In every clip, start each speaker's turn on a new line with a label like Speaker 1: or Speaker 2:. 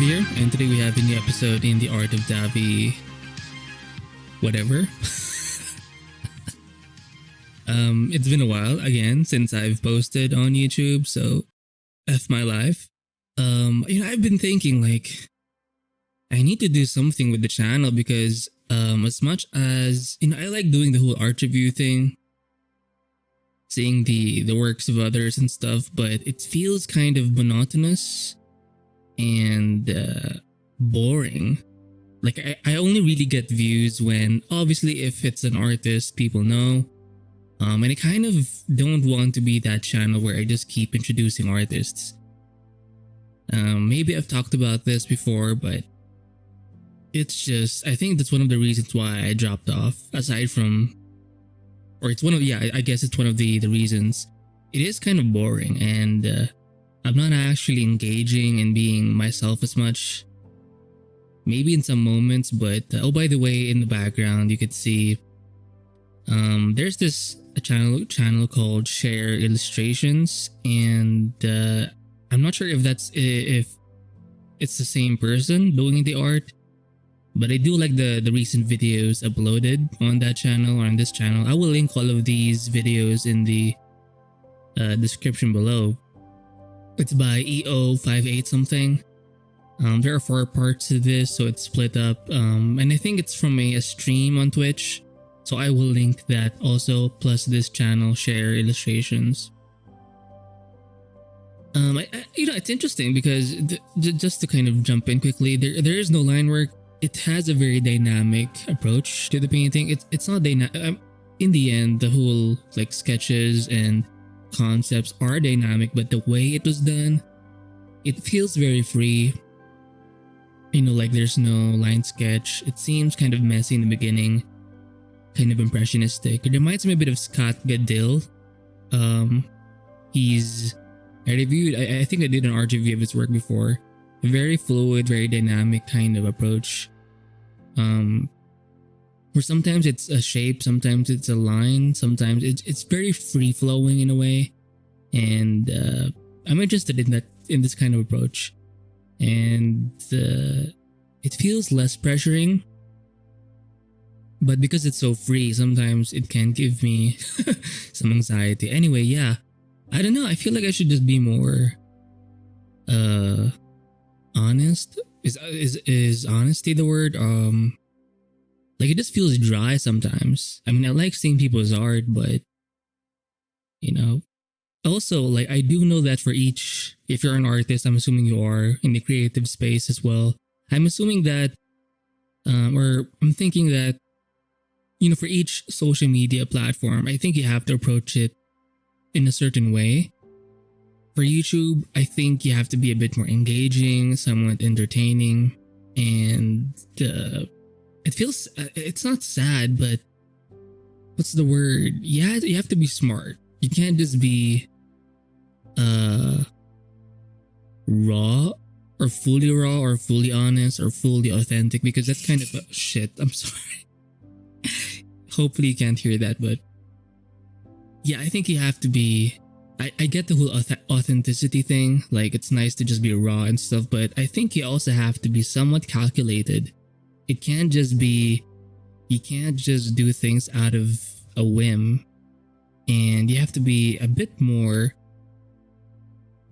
Speaker 1: here, and today we have a new episode in the Art of Davi. Whatever. It's been a while again since I've posted on YouTube, so F my life. I've been thinking like I need to do something with the channel because as much as I like doing the whole art review thing, seeing the works of others and stuff, but it feels kind of monotonous and boring. Like I only really get views when, obviously, if it's an artist people know, and I kind of don't want to be that channel where I just keep introducing artists. Maybe I've talked about this before, but it's just, I think that's one of the reasons why I dropped off, aside from, or it's one of, I guess it's one of the reasons. It is kind of boring, and I'm not actually engaging and being myself as much. Maybe in some moments, but oh, by the way, in the background you could see there's this a channel called Share Illustrations, and I'm not sure if it's the same person doing the art, but I do like the recent videos uploaded on that channel or on this channel. I will link all of these videos in the description below. It's by EO58 something. There are 4 parts to this, so it's split up. And I think it's from a stream on Twitch. So I will link that also, plus this channel, Share Illustrations. It's interesting because just to kind of jump in quickly, there is no line work. It has a very dynamic approach to the painting. It's not dynamic. In the end, the whole like sketches and concepts are dynamic, but the way it was done, it feels very free. Like there's no line sketch. It seems kind of messy in the beginning, kind of impressionistic. It reminds me a bit of Scott Gadill. I think I did an art review of his work before. A very fluid, very dynamic kind of approach. Where sometimes it's a shape, sometimes it's a line, sometimes it's very free flowing in a way. And I'm interested in this kind of approach. And it feels less pressuring, but because it's so free, sometimes it can give me some anxiety. Anyway, yeah, I don't know. I feel like I should just be more honest. Is honesty the word? Like it just feels dry sometimes. I mean, I like seeing people's art, but also, like, I do know that for each, if you're an artist, I'm assuming you are in the creative space as well. I'm assuming that, or I'm thinking that, for each social media platform, I think you have to approach it in a certain way. For YouTube, I think you have to be a bit more engaging, somewhat entertaining, and it feels, it's not sad, but what's the word? You have to be smart. You can't just be raw or fully honest or fully authentic, because that's kind of shit. I'm sorry. Hopefully you can't hear that, but yeah, I think you have to be, I get the whole authenticity thing, like it's nice to just be raw and stuff, but I think you also have to be somewhat calculated. You can't just do things out of a whim, and you have to be a bit more,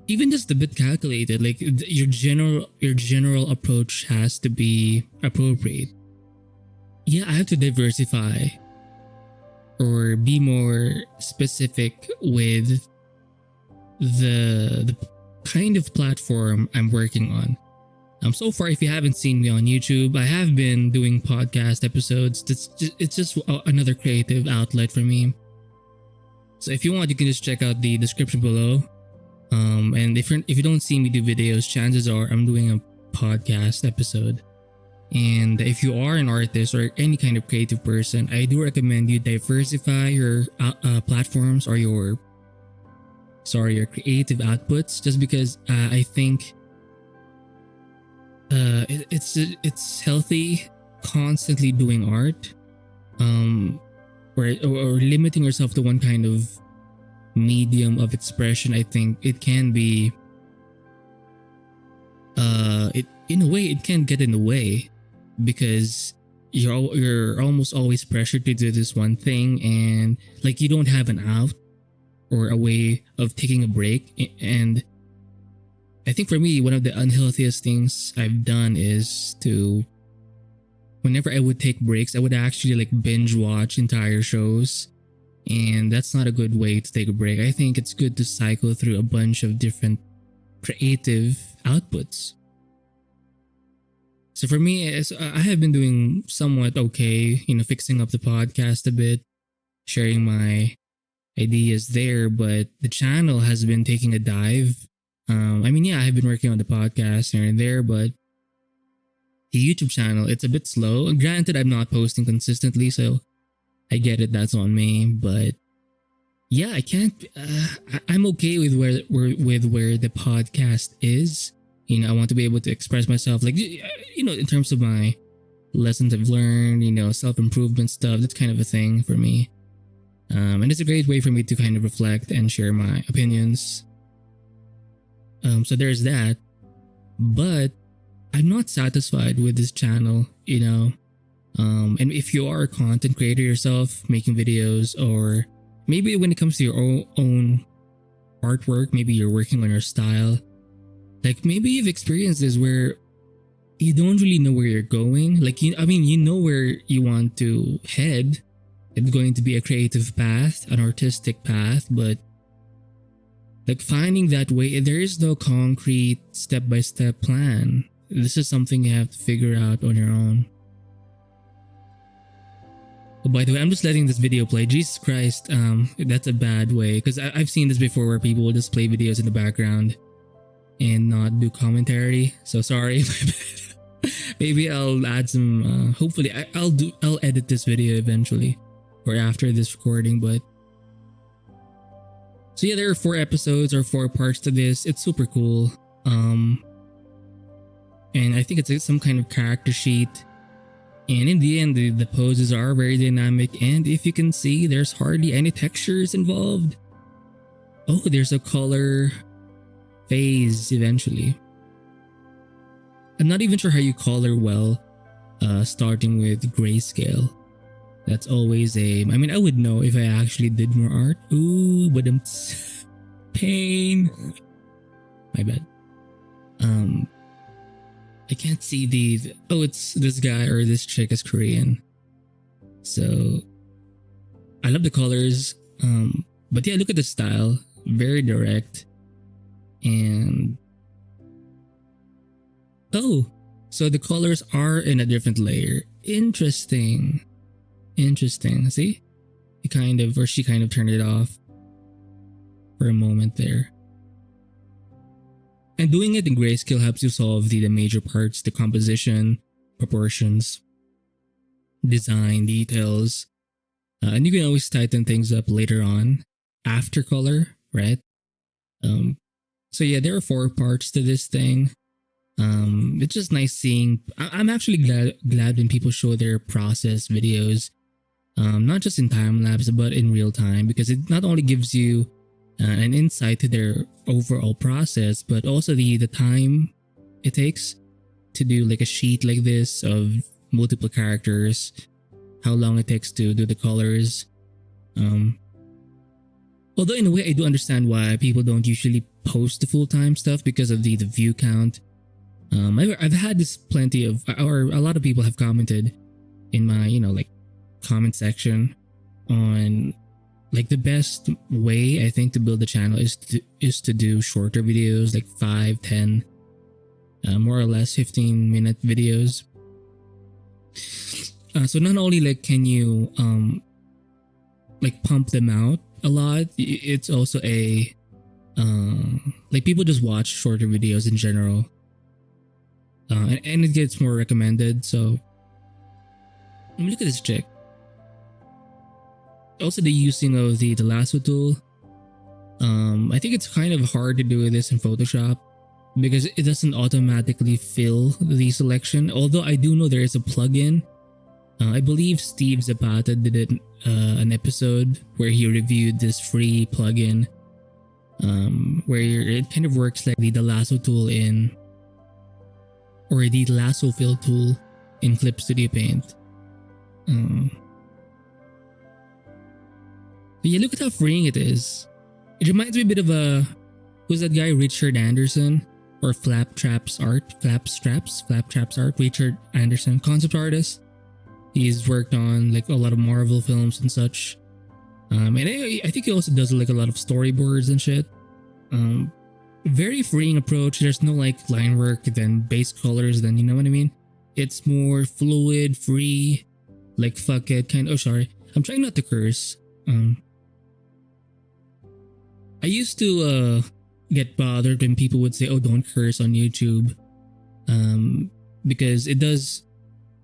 Speaker 1: even just a bit calculated. Like your general approach has to be appropriate. Yeah, I have to diversify or be more specific with the kind of platform I'm working on. So far, if you haven't seen me on YouTube, I have been doing podcast episodes. It's just another creative outlet for me. So if you want, you can just check out the description below. And if you don't see me do videos, chances are I'm doing a podcast episode. And if you are an artist or any kind of creative person, I do recommend you diversify your platforms or your creative outputs, just because I think it's healthy constantly doing art, or limiting yourself to one kind of medium of expression. I think it can be in a way it can get in the way because you're almost always pressured to do this one thing, and like you don't have an out or a way of taking a break. And I think for me, one of the unhealthiest things I've done is to, whenever I would take breaks, I would actually like binge watch entire shows. And that's not a good way to take a break. I think it's good to cycle through a bunch of different creative outputs. So for me, I have been doing somewhat okay, fixing up the podcast a bit, sharing my ideas there, but the channel has been taking a dive. Yeah, I've been working on the podcast here and there, but the YouTube channel, it's a bit slow. And granted, I'm not posting consistently, so I get it, that's on me. But yeah, I can't. I'm okay with where the podcast is. I want to be able to express myself, like in terms of my lessons I've learned, self-improvement stuff. That's kind of a thing for me. And it's a great way for me to kind of reflect and share my opinions. So there's that. But I'm not satisfied with this channel, And if you are a content creator yourself, making videos, or maybe when it comes to your own artwork, maybe you're working on your style, like maybe you've experienced this where you don't really know where you're going. Like, you know where you want to head. It's going to be a creative path, an artistic path, but like finding that way, there is no concrete step-by-step plan. This is something you have to figure out on your own. Oh, by the way, I'm just letting this video play. Jesus Christ, that's a bad way, because I've seen this before where people will just play videos in the background and not do commentary. So sorry, my bad. Maybe I'll add some. Hopefully, I'll edit this video eventually, or after this recording. But so yeah, there are 4 episodes or 4 parts to this. It's super cool. And I think it's some kind of character sheet. And in the end, the poses are very dynamic. And if you can see, there's hardly any textures involved. Oh, there's a color phase eventually. I'm not even sure how you color well, starting with grayscale. That's always I would know if I actually did more art. Ooh, but I'm pain. My bad. I can't see it's this guy or this chick is Korean. So I love the colors. But yeah, look at the style. Very direct. And so the colors are in a different layer. Interesting. See? She kind of turned it off for a moment there. And doing it in grayscale helps you solve the major parts, the composition, proportions, design, details. And you can always tighten things up later on, after color, right? So yeah, there are 4 parts to this thing. It's just nice seeing. I'm actually glad when people show their process videos, not just in time lapse but in real time, because it not only gives you an insight to their overall process, but also the time it takes to do like a sheet like this of multiple characters, how long it takes to do the colors. Although in a way I do understand why people don't usually post the full-time stuff because of the view count. I've had this plenty of, or a lot of people have commented in my comment section on like the best way I think to build a channel is to do shorter videos, like 5, 10, more or less 15-minute videos. So not only like can you like pump them out a lot, it's also like people just watch shorter videos in general, and it gets more recommended. So look at this chick. Also the using of the lasso tool. I think it's kind of hard to do this in Photoshop because it doesn't automatically fill the selection. Although I do know there is a plugin. I believe Steve Zapata did an episode where he reviewed this free plugin, where it kind of works like the lasso tool in or the lasso fill tool in Clip Studio Paint. But yeah, look at how freeing it is. It reminds me a bit of who's that guy, Richard Anderson, or Flaptrap's art, Richard Anderson, concept artist. He's worked on like a lot of Marvel films and such. And I think he also does like a lot of storyboards and shit. Very freeing approach. There's no like line work, then base colors, then you know what I mean? It's more fluid, free, like fuck it kind of. Oh, sorry. I'm trying not to curse. I used to get bothered when people would say, "Oh, don't curse on YouTube," because it does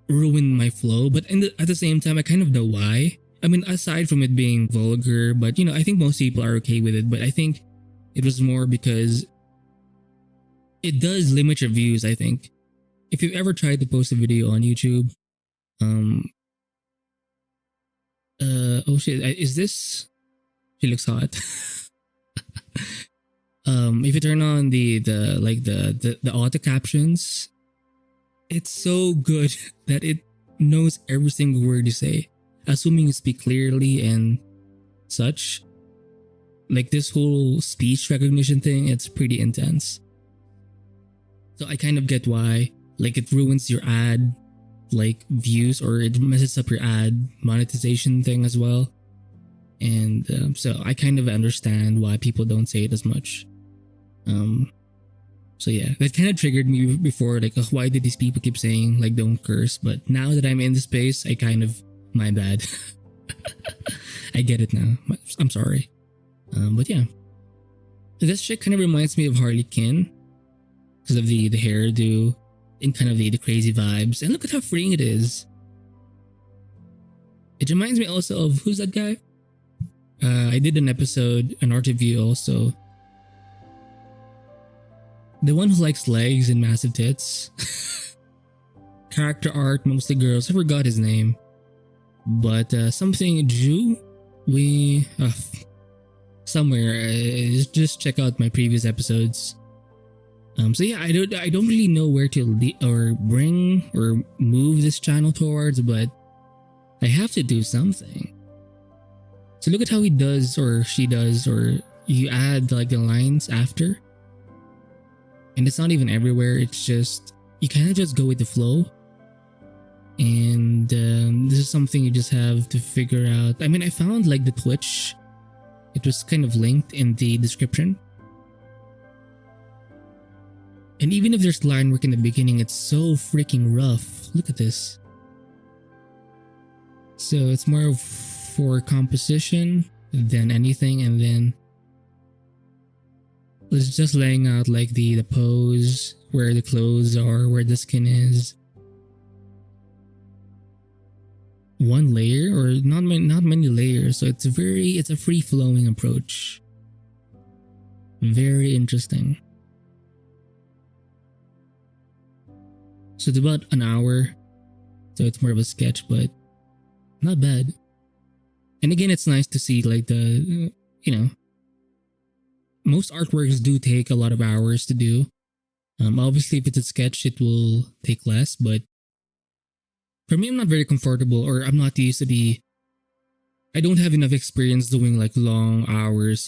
Speaker 1: ruin my flow. But at the same time, I kind of know why. I mean, aside from it being vulgar, but you know, I think most people are okay with it. But I think it was more because it does limit your views. I think if you've ever tried to post a video on YouTube, oh shit, is this? She looks hot. If you turn on the auto captions, it's so good that it knows every single word you say, assuming you speak clearly and such. Like this whole speech recognition thing, it's pretty intense. So I kind of get why, like it ruins your ad like views, or it messes up your ad monetization thing as well. And so I kind of understand why people don't say it as much. So yeah, that kind of triggered me before, like, why did these people keep saying like don't curse? But now that I'm in the space, I kind of, my bad. I get it now. I'm sorry. But yeah, this shit kind of reminds me of Harley Quinn because of the hairdo and kind of the crazy vibes. And look at how freeing it is. It reminds me also of, who's that guy? I did an episode, an art review also. The one who likes legs and massive tits. Character art, mostly girls. I forgot his name. But something Jew? Somewhere. Just check out my previous episodes. So yeah, I don't really know where to or bring or move this channel towards, but I have to do something. So look at how he does, or she does, or you add like the lines after. And it's not even everywhere, it's just, you kind of just go with the flow. And this is something you just have to figure out. I mean, I found like the Twitch, it was kind of linked in the description. And even if there's line work in the beginning, it's so freaking rough. Look at this. So it's more for composition than anything, and then it's just laying out like the pose, where the clothes are, where the skin is. One layer, or not many layers, so it's a free flowing approach. Very interesting. So it's about an hour, so it's more of a sketch, but not bad. And again, it's nice to see like the, you know, most artworks do take a lot of hours to do. Obviously, if it's a sketch, it will take less, but for me, I'm not very comfortable, or I'm not used to I don't have enough experience doing like long hours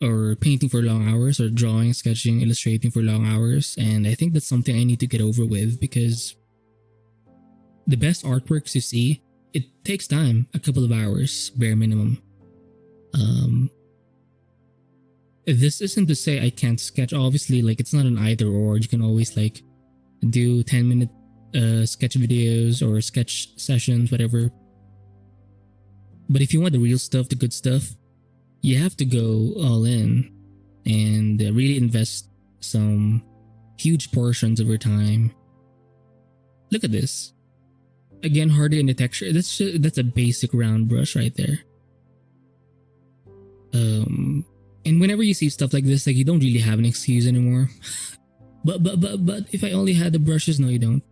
Speaker 1: or painting for long hours, or drawing, sketching, illustrating for long hours. And I think that's something I need to get over with, because the best artworks you see, it takes time, a couple of hours, bare minimum. This isn't to say I can't sketch. Obviously, like, it's not an either or. You can always like do 10-minute sketch videos or sketch sessions, whatever. But if you want the real stuff, the good stuff, you have to go all in and really invest some huge portions of your time. Look at this. Again, harder in the texture. That's a basic round brush right there. And whenever you see stuff like this, like, you don't really have an excuse anymore. but if I only had the brushes, no, you don't.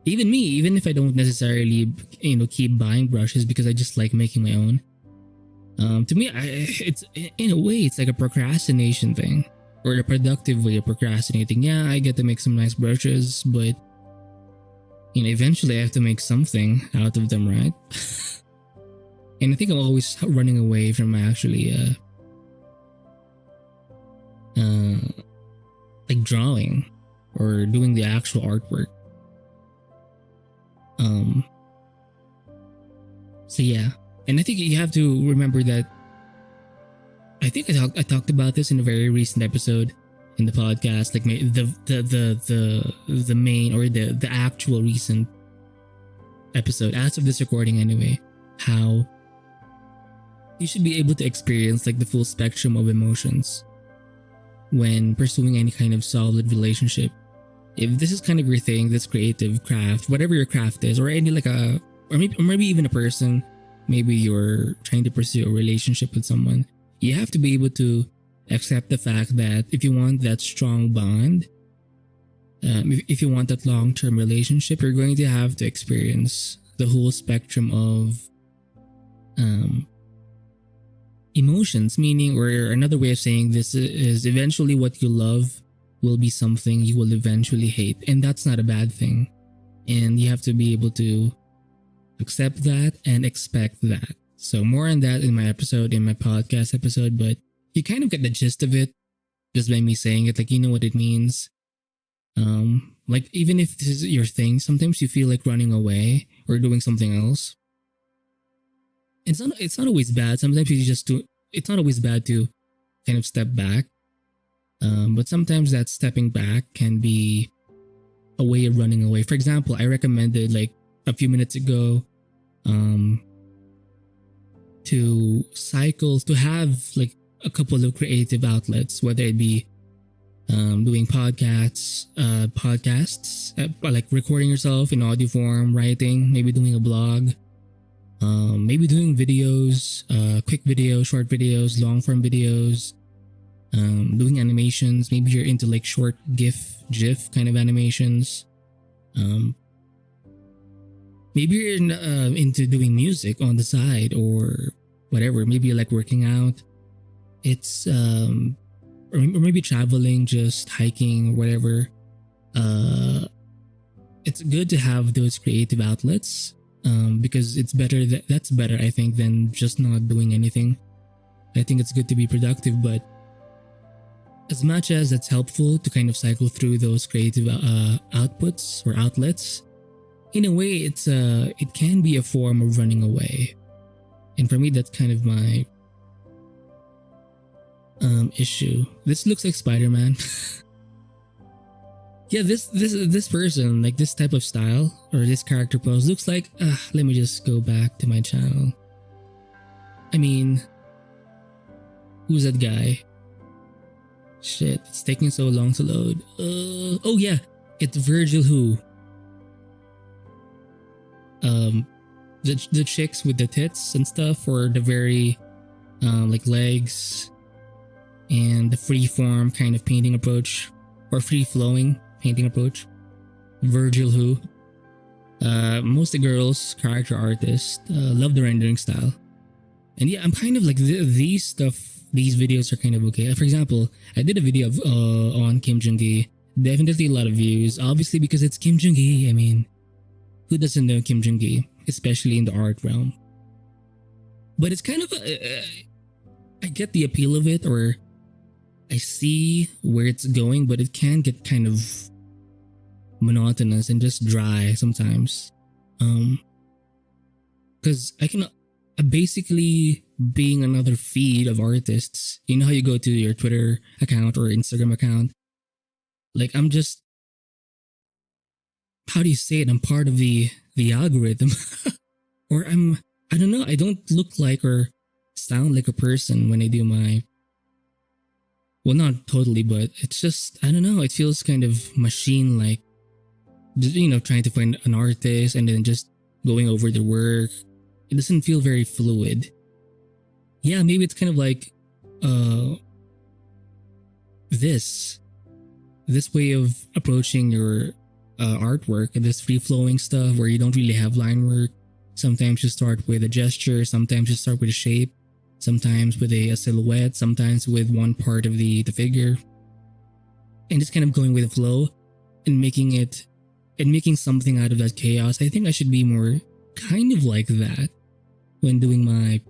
Speaker 1: Even me, even if I don't necessarily, you know, keep buying brushes because I just like making my own. To me, it's in a way, it's like a procrastination thing, or a productive way of procrastinating. Yeah, I get to make some nice brushes, but eventually I have to make something out of them, right? And I think I'm always running away from actually like drawing or doing the actual artwork. So yeah, and I think you have to remember that. I think I talked about this in a very recent episode in the podcast, like the main or the actual recent episode as of this recording anyway. How you should be able to experience like the full spectrum of emotions when pursuing any kind of solid relationship. If this is kind of your thing, this creative craft, whatever your craft is, or any like or maybe even a person, maybe you're trying to pursue a relationship with someone, you have to be able to accept the fact that if you want that strong bond, if you want that long-term relationship, you're going to have to experience the whole spectrum of emotions. Meaning, or another way of saying this is eventually what you love will be something you will eventually hate, and that's not a bad thing. And you have to be able to accept that and expect that. So more on that in my podcast episode, but you kind of get the gist of it just by me saying it. Like, you know what it means. Like, even if this is your thing, sometimes you feel like running away or doing something else. It's not always bad. Sometimes it's not always bad to kind of step back. But sometimes that stepping back can be a way of running away. For example, I recommended like a few minutes ago, to cycle, to have like a couple of creative outlets, whether it be doing podcasts, like recording yourself in audio form, writing, maybe doing a blog, maybe doing videos, quick videos, short videos, long form videos, doing animations. Maybe you're into like short GIF kind of animations. Maybe you're into doing music on the side or whatever. Maybe you like working out. It's or maybe traveling, just hiking or whatever. It's good to have those creative outlets, because it's better. That's better, I think, than just not doing anything. I think it's good to be productive, but as much as it's helpful to kind of cycle through those creative outputs or outlets, in a way, it can be a form of running away. And for me, that's kind of my issue. This looks like Spider-Man. Yeah, this person, like this type of style or this character pose looks like, let me just go back to my channel. I mean, who's that guy? Shit, it's taking so long to load. Oh yeah, it's Virgil who. The chicks with the tits and stuff, or the very like legs and the free form kind of painting approach, or free flowing painting approach. Virgil who. Most of the girls, character artists, love the rendering style. And yeah, I'm kind of like these videos are kind of okay. For example, I did a video of, on Kim Jong-gi. Definitely a lot of views, obviously because it's Kim Jong-gi. I mean, who doesn't know Kim Jong-gi, especially in the art realm? But it's kind of I get the appeal of it, or I see where it's going, but it can get kind of monotonous and just dry sometimes. Because I basically being another feed of artists. You know how you go to your Twitter account or Instagram account? Like, I'm just, how do you say it? I'm part of the algorithm. Or I don't know, I don't look like or sound like a person when I do my, well, not totally, but it's just, I don't know, it feels kind of machine-like. You know, trying to find an artist and then just going over their work. It doesn't feel very fluid. Yeah, maybe it's kind of like this way of approaching your artwork, and this free-flowing stuff where you don't really have line work. Sometimes you start with a gesture, sometimes you start with a shape, sometimes with a silhouette, sometimes with one part of the figure. and just kind of going with the flow and making something out of that chaos. I think I should be more kind of like that when doing my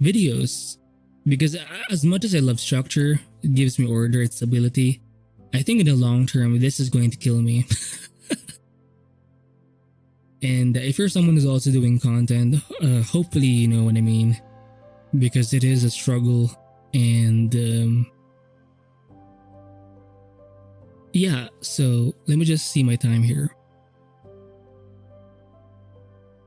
Speaker 1: videos, because as much as I love structure, it gives me order, it's stability. I think in the long term, this is going to kill me. And if you're someone who's also doing content, hopefully you know what I mean, because it is a struggle. And yeah, so let me just see my time here.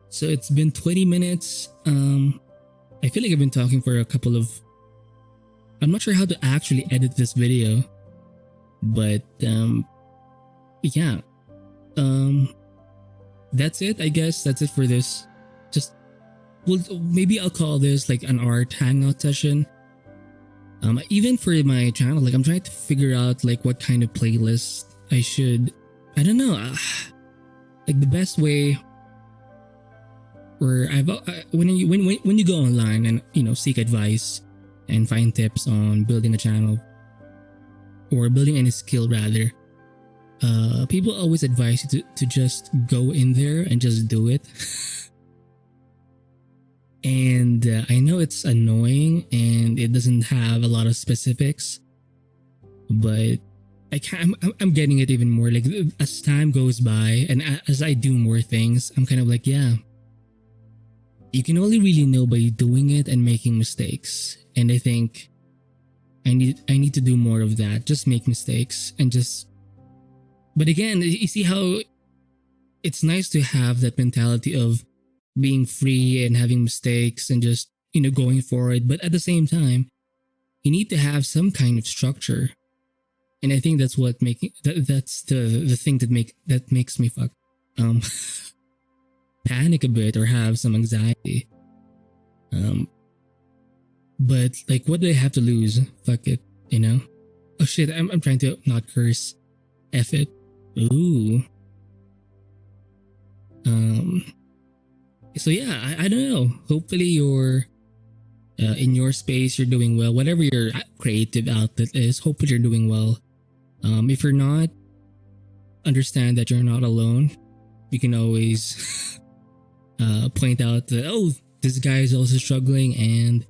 Speaker 1: So it's been 20 minutes. I feel like I've been talking for a couple of... I'm not sure how to actually edit this video, but yeah. That's it, I guess. That's it for this. Just, well, maybe I'll call this like an art hangout session. Even for my channel, like I'm trying to figure out like what kind of playlist I should, I don't know, like the best way. Where when you go online and seek advice and find tips on building a channel or building any skill rather, people always advise you to just go in there and just do it. And I know it's annoying and it doesn't have a lot of specifics, but I'm getting it even more. Like as time goes by and as I do more things, I'm kind of like, yeah, you can only really know by doing it and making mistakes. And I think I need to do more of that. Just make mistakes and just... But again, you see how it's nice to have that mentality of being free and having mistakes and just, going forward. But at the same time, you need to have some kind of structure. And I think that's what that's the thing that makes me panic a bit or have some anxiety. But like, what do I have to lose? Fuck it, Oh shit, I'm trying to not curse. F it. Ooh. So yeah, I don't know. Hopefully you're in your space, you're doing well. Whatever your creative outlet is, hopefully you're doing well. If you're not, understand that you're not alone. You can always point out that, oh, this guy is also struggling and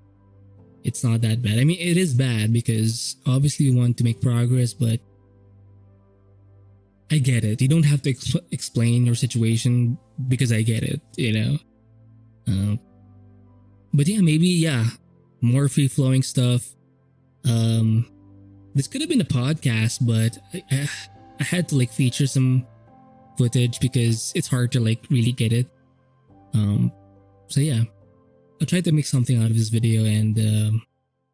Speaker 1: it's not that bad. I mean, it is bad because obviously you want to make progress, but I get it. You don't have to explain your situation because I get it, But yeah, maybe, more free-flowing stuff. This could have been a podcast, but I had to like feature some footage because it's hard to like really get it. So yeah, I'll try to make something out of this video and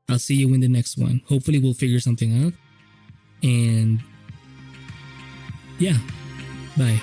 Speaker 1: I'll see you in the next one. Hopefully we'll figure something out. And yeah, bye.